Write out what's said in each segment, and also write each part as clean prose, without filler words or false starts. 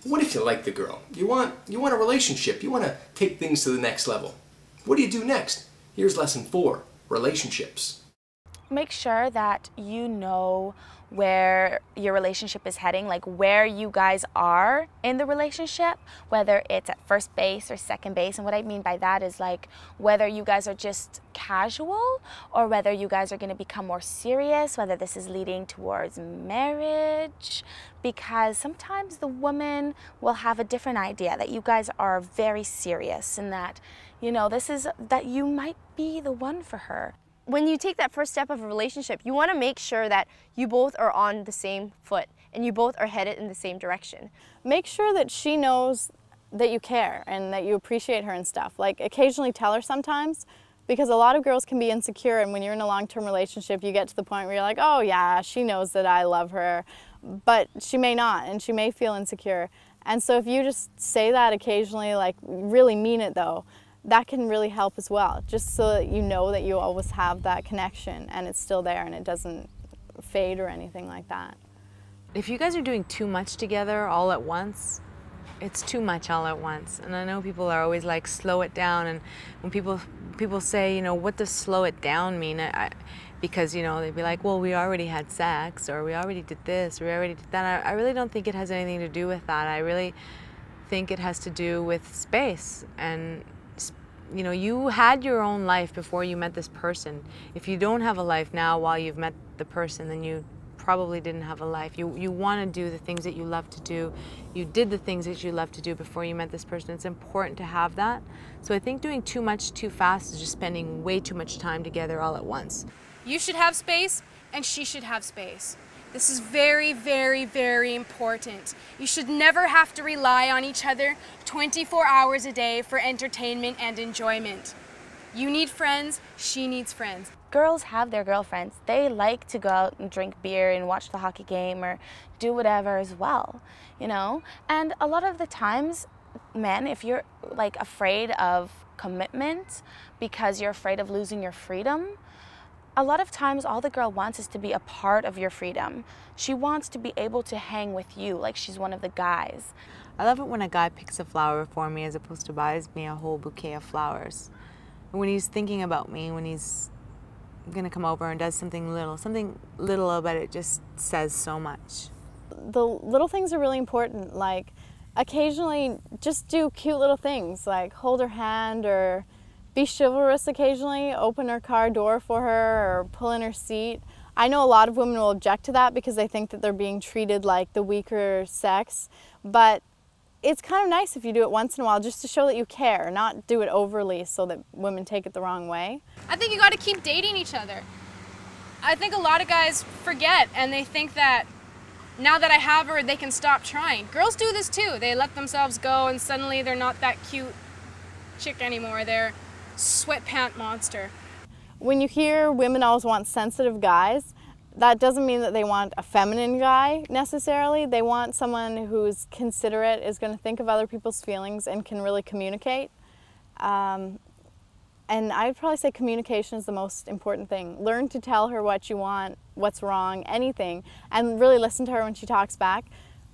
What if you like the girl? You want a relationship. You want to take things to the next level. What do you do next? Here's lesson 4, relationships. Make sure that you know where your relationship is heading, like where you guys are in the relationship, whether it's at first base or second base. And what I mean by that is like whether you guys are just casual or whether you guys are going to become more serious, whether this is leading towards marriage, because sometimes the woman will have a different idea that you guys are very serious and that, you know, that you might be the one for her. When you take that first step of a relationship, you want to make sure that you both are on the same foot and you both are headed in the same direction. Make sure that she knows that you care and that you appreciate her and stuff. Like, occasionally tell her sometimes, because a lot of girls can be insecure, and when you're in a long-term relationship, you get to the point where you're like, oh yeah, she knows that I love her, but she may not, and she may feel insecure. And so if you just say that occasionally, like really mean it though, that can really help as well, just so that you know that you always have that connection and it's still there and it doesn't fade or anything like that. If you guys are doing too much together all at once, it's too much all at once. And I know people are always like, slow it down. And when people say, you know, what does slow it down mean? Because, you know, they'd be like, well, we already had sex, or we already did this, or we already did that. I really don't think it has anything to do with that. I really think it has to do with space. And you know, you had your own life before you met this person. If you don't have a life now while you've met the person, then you probably didn't have a life. You want to do the things that you love to do. You did the things that you love to do before you met this person. It's important to have that. So I think doing too much too fast is just spending way too much time together all at once. You should have space, and she should have space. This is very, very, very important. You should never have to rely on each other 24 hours a day for entertainment and enjoyment. You need friends, she needs friends. Girls have their girlfriends. They like to go out and drink beer and watch the hockey game or do whatever as well, you know? And a lot of the times, men, if you're like afraid of commitment because you're afraid of losing your freedom, a lot of times all the girl wants is to be a part of your freedom. She wants to be able to hang with you like she's one of the guys. I love it when a guy picks a flower for me as opposed to buys me a whole bouquet of flowers. When he's thinking about me, when he's gonna come over and does something little about it just says so much. The little things are really important, like occasionally just do cute little things, like hold her hand or be chivalrous occasionally, open her car door for her or pull in her seat. I know a lot of women will object to that because they think that they're being treated like the weaker sex, but it's kind of nice if you do it once in a while just to show that you care, not do it overly so that women take it the wrong way. I think you got to keep dating each other. I think a lot of guys forget and they think that now that I have her, they can stop trying. Girls do this too. They let themselves go and suddenly they're not that cute chick anymore. They're sweatpant monster. When you hear women always want sensitive guys, that doesn't mean that they want a feminine guy necessarily. They want someone who's considerate, is going to think of other people's feelings and can really communicate. And I'd probably say communication is the most important thing. Learn to tell her what you want, what's wrong, anything, and really listen to her when she talks back,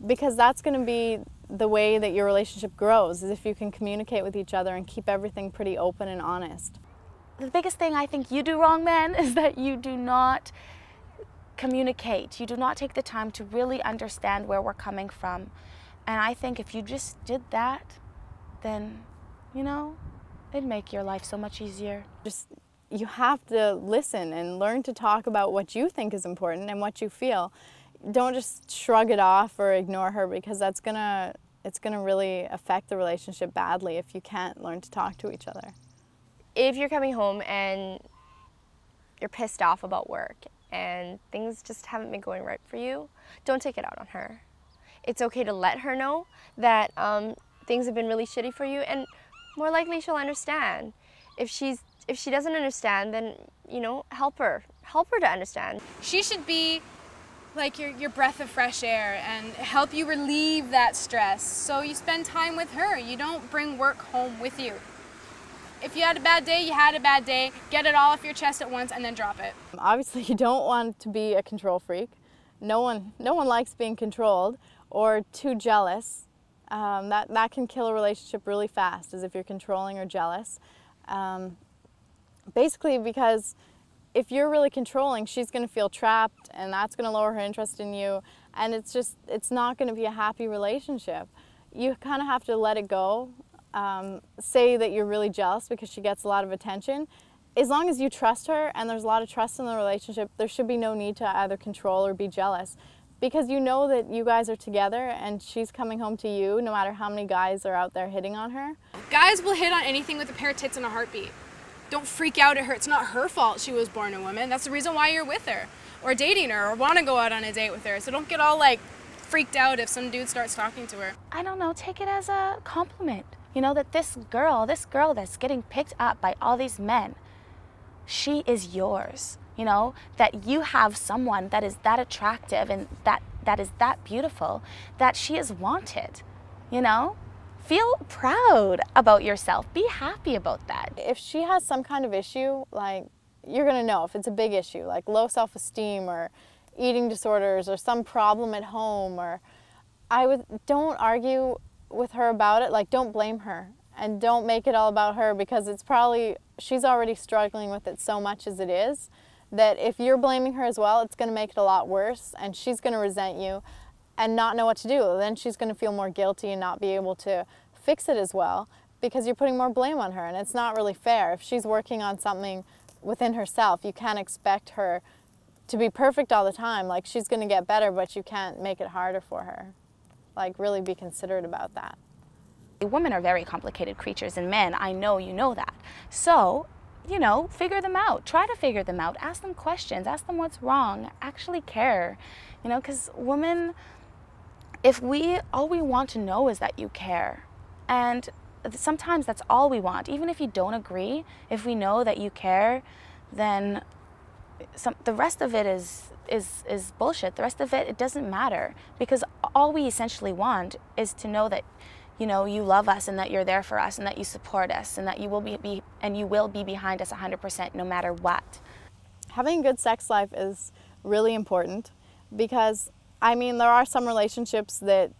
because that's going to be the way that your relationship grows, is if you can communicate with each other and keep everything pretty open and honest. The biggest thing I think you do wrong, men, is that you do not communicate. You do not take the time to really understand where we're coming from. And I think if you just did that, then, you know, it'd make your life so much easier. You have to listen and learn to talk about what you think is important and what you feel. Don't just shrug it off or ignore her, because it's gonna really affect the relationship badly if you can't learn to talk to each other. If you're coming home and you're pissed off about work and things just haven't been going right for you, don't take it out on her. It's okay to let her know that things have been really shitty for you, and more likely she'll understand. If she doesn't understand, then, you know, help her to understand. She should be like your breath of fresh air and help you relieve that stress. So you spend time with her. You don't bring work home with you. If you had a bad day, you had a bad day. Get it all off your chest at once and then drop it. Obviously, you don't want to be a control freak. No one likes being controlled or too jealous. That can kill a relationship really fast, as if you're controlling or jealous. Basically because if you're really controlling, she's going to feel trapped, and that's going to lower her interest in you, and it's not going to be a happy relationship. You kind of have to let it go. Say that you're really jealous because she gets a lot of attention. As long as you trust her and there's a lot of trust in the relationship, there should be no need to either control or be jealous, because you know that you guys are together and she's coming home to you no matter how many guys are out there hitting on her. Guys will hit on anything with a pair of tits and a heartbeat. Don't freak out at her. It's not her fault she was born a woman. That's the reason why you're with her or dating her or want to go out on a date with her. So don't get all like freaked out if some dude starts talking to her. I don't know, take it as a compliment. You know, that this girl that's getting picked up by all these men, she is yours. You know, that you have someone that is that attractive and that is that beautiful, that she is wanted, you know? Feel proud about yourself. Be happy about that. If she has some kind of issue, like, you're gonna know if it's a big issue, like low self-esteem or eating disorders or some problem at home, or don't argue with her about it. Like, don't blame her and don't make it all about her, because she's already struggling with it so much as it is, that if you're blaming her as well, it's gonna make it a lot worse, and she's gonna resent you and not know what to do. Then she's going to feel more guilty and not be able to fix it as well, because you're putting more blame on her, and it's not really fair. If she's working on something within herself, you can't expect her to be perfect all the time. Like, she's going to get better, but you can't make it harder for her. Like, really be considerate about that. Women are very complicated creatures, and men, I know you know that. So, you know, figure them out. Try to figure them out. Ask them questions. Ask them what's wrong. Actually care. You know, because women, all we want to know is that you care. And sometimes that's all we want. Even if you don't agree, if we know that you care, then the rest of it is bullshit. The rest of it doesn't matter, because all we essentially want is to know that, you know, you love us and that you're there for us and that you support us and that you will be behind us 100% no matter what. Having a good sex life is really important, because I mean, there are some relationships that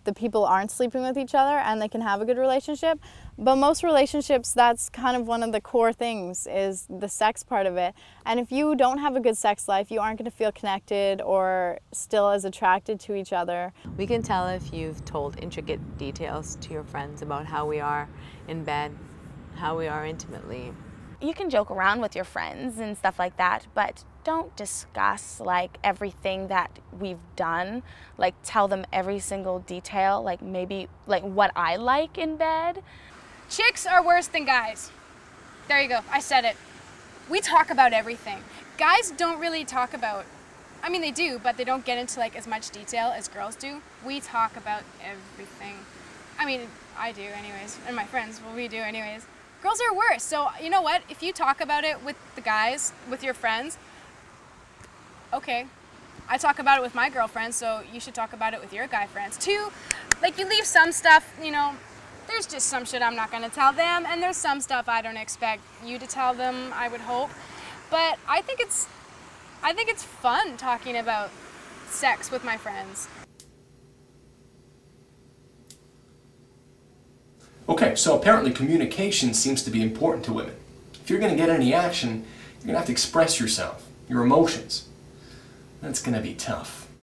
the people aren't sleeping with each other and they can have a good relationship, but most relationships, that's kind of one of the core things, is the sex part of it. And if you don't have a good sex life, you aren't going to feel connected or still as attracted to each other. We can tell if you've told intricate details to your friends about how we are in bed, how we are intimately. You can joke around with your friends and stuff like that, but don't discuss like everything that we've done. Like, tell them every single detail, like maybe like what I like in bed. Chicks are worse than guys. There you go, I said it. We talk about everything. Guys don't really talk about, I mean they do, but they don't get into like as much detail as girls do. We talk about everything. I mean, I do anyways, and my friends, well, we do anyways. Girls are worse, so you know what? If you talk about it with the guys, with your friends, okay. I talk about it with my girlfriends, so you should talk about it with your guy friends too. Like, you leave some stuff, you know, there's just some shit I'm not gonna tell them, and there's some stuff I don't expect you to tell them, I would hope. But I think it's fun talking about sex with my friends. Okay, so apparently communication seems to be important to women. If you're going to get any action, you're going to have to express yourself, your emotions. That's going to be tough.